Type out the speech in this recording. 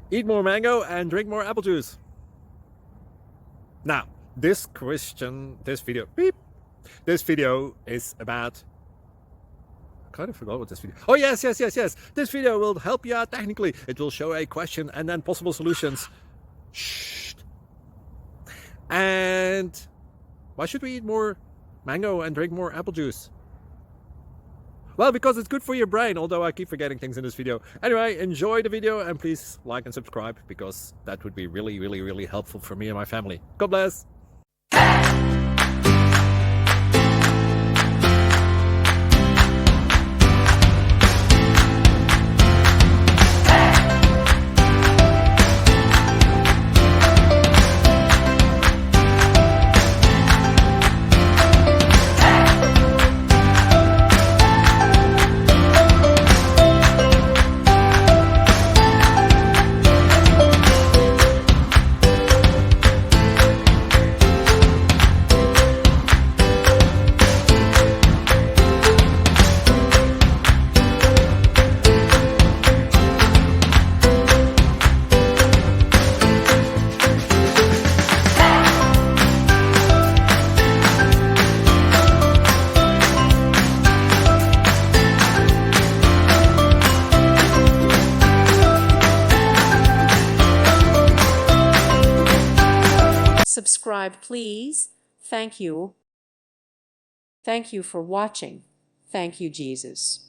Eat more mango and drink more apple juice. Now, this video is about, I kind of forgot what this video. Oh, yes. This video will help you out technically. It will show a question and then possible solutions. Shh. And why should we eat more mango and drink more apple juice? Well, because it's good for your brain, although I keep forgetting things in this video. Anyway, enjoy the video and please like and subscribe, because that would be really helpful for me and my family. God bless! Subscribe, please. Thank you. Thank you for watching. Thank you, Jesus.